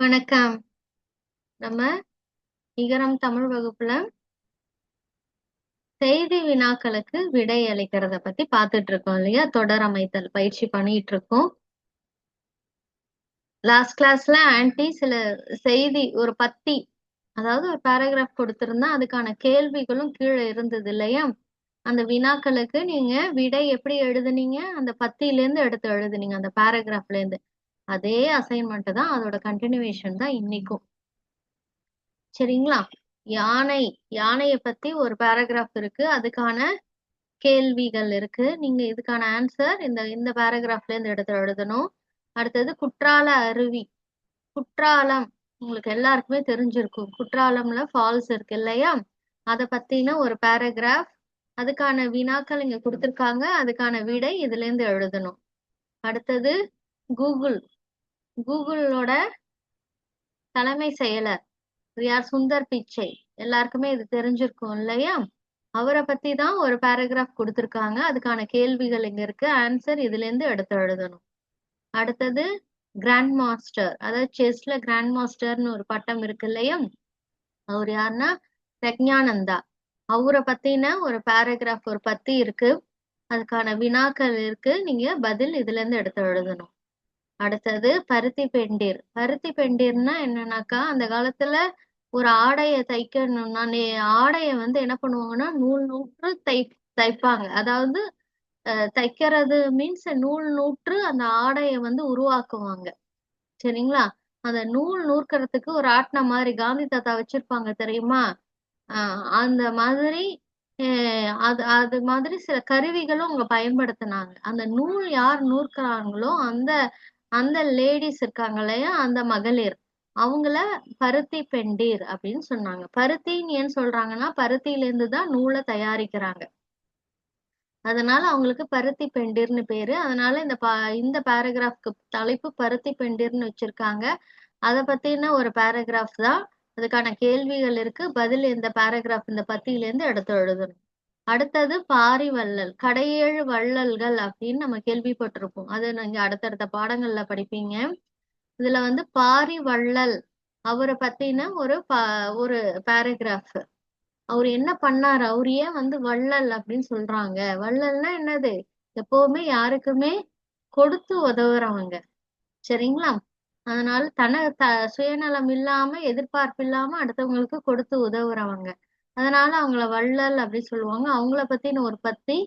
வணக்கம். நம்ம இகரம் தமிழ் வகுப்புல செய்தி வினாக்களுக்கு விடை அளிக்கிறத பத்தி பார்த்துட்டு இருக்கோம் இல்லையா? தொடர் அமைத்தல் பயிற்சி பண்ணிட்டு இருக்கோம். லாஸ்ட் கிளாஸ்ல ஆன்டி சில செய்தி ஒரு பத்தி, அதாவது ஒரு பேராகிராஃப் கொடுத்திருந்தா அதுக்கான கேள்விகளும் கீழே இருந்தது இல்லையா? அந்த வினாக்களுக்கு நீங்க விடை எப்படி எழுதுனீங்க? அந்த பத்தியில இருந்து எடுத்து எழுதுனீங்க, அந்த பேராகிராஃப்ல இருந்து. அதே அசைன்மெண்ட் தான், அதோட கண்டினியூவேஷன் தான் இன்னைக்கும். சரிங்களா? யானை யானைய பத்தி ஒரு பேராகிராஃப் இருக்கு, அதுக்கான கேள்விகள் இருக்கு. நீங்க இதுக்கான ஆன்சர் இந்த இந்த பேராகிராஃப்ல இருந்து எடுத்து எழுதணும். அடுத்தது குற்றால அருவி. குற்றாலம் உங்களுக்கு எல்லாருக்குமே தெரிஞ்சிருக்கும். குற்றாலம்ல ஃபால்ஸ் இருக்கு இல்லையா? அத பத்தின ஒரு பேராகிராஃப், அதுக்கான வினாக்கள் இங்க கொடுத்திருக்காங்க, அதுக்கான விடை இதுல இருந்து எழுதணும். அடுத்தது கூகுள். கூகுளோட தலைமை செயலர் யார்? சுந்தர் பிச்சை. எல்லாருக்குமே இது தெரிஞ்சிருக்கும் இல்லையா? அவரை பத்தி தான் ஒரு பேராகிராஃப் கொடுத்திருக்காங்க, அதுக்கான கேள்விகள் இங்க இருக்கு, ஆன்சர் இதுல இருந்து எடுத்து எழுதணும். அடுத்தது கிராண்ட் மாஸ்டர், அதாவது செஸ்ல கிராண்ட் மாஸ்டர்னு ஒரு பட்டம் இருக்கு இல்லையா? அவர் யாருன்னா பிரக்ஞானந்தா. அவரை பத்தின ஒரு பேராகிராஃப் ஒரு பத்தி இருக்கு, அதுக்கான வினாக்கள் இருக்கு, நீங்க பதில் இதுல இருந்து எடுத்து எழுதணும். அடுத்தது பருத்தி பெண்டிர். பருத்தி பெண்டிர்னா என்னன்னாக்கா, அந்த காலத்துல ஒரு ஆடைய தைக்கணும்னா ஆடைய வந்து என்ன பண்ணுவாங்கன்னா நூல் நூற்று தைப்பாங்க. அதாவது தைக்கிறது மீன்ஸ் நூல் நூற்று அந்த ஆடைய வந்து உருவாக்குவாங்க. சரிங்களா? அந்த நூல் நூற்கிறதுக்கு ஒரு ஆட்டின மாதிரி காந்தி தாத்தா வச்சிருப்பாங்க தெரியுமா? அந்த மாதிரி அது அது மாதிரி சில கருவிகளும் அவங்க பயன்படுத்தினாங்க. அந்த நூல் யார் நூற்கிறாங்களோ அந்த அந்த லேடிஸ் இருக்காங்க இல்லையா, அந்த மகளிர், அவங்கள பருத்தி பெண்டிர் அப்படின்னு சொன்னாங்க. பருத்தின்னு ஏன் சொல்றாங்கன்னா, பருத்தியில இருந்து தான் நூலை தயாரிக்கிறாங்க. அதனால அவங்களுக்கு பருத்தி பெண்டிர்னு பேரு. அதனால இந்த பேராகிராஃப்க்கு தலைப்பு பருத்தி பெண்டிர்னு வச்சிருக்காங்க. அதை பத்தின ஒரு பேராகிராஃப் தான். அதுக்கான கேள்விகள் இருக்கு, பதில் இந்த பேராகிராஃப் இந்த பத்தியில இருந்து எடுத்து எழுதணும். அடுத்தது பாரி வள்ளல். கடையேழு வள்ளல்கள் அப்படின்னு நம்ம கேள்விப்பட்டிருப்போம். அது நீங்க அடுத்தடுத்த பாடங்கள்ல படிப்பீங்க. இதுல வந்து பாரி வள்ளல் அவரை பத்தின ஒரு பேராகிராஃப். அவர் என்ன பண்ணாரு, அவர் ஏன் வந்து வள்ளல் அப்படின்னு சொல்றாங்க? வள்ளல்னா என்னது? எப்பவுமே யாருக்குமே கொடுத்து உதவுறவங்க. சரிங்களா? அதனால சுயநலம் இல்லாம, எதிர்பார்ப்பு இல்லாம அடுத்தவங்களுக்கு கொடுத்து உதவுறவங்க. அதனால அவங்கள வள்ளல் அப்படி சொல்லுவாங்க. அவங்கள பத்தின ஒரு பத்தி,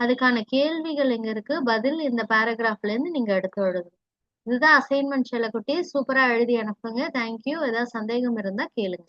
அதுக்கான கேள்விகள் இங்க இருக்கு, பதில் இந்த பேராகிராஃப்ல இருந்து நீங்க எடுத்து எழுதணும். இதுதான் அசைன்மெண்ட் செல்லக்குட்டி. சூப்பரா எழுதி அனுப்புங்க. தேங்க்யூ. ஏதாவது சந்தேகம் இருந்தா கேளுங்க.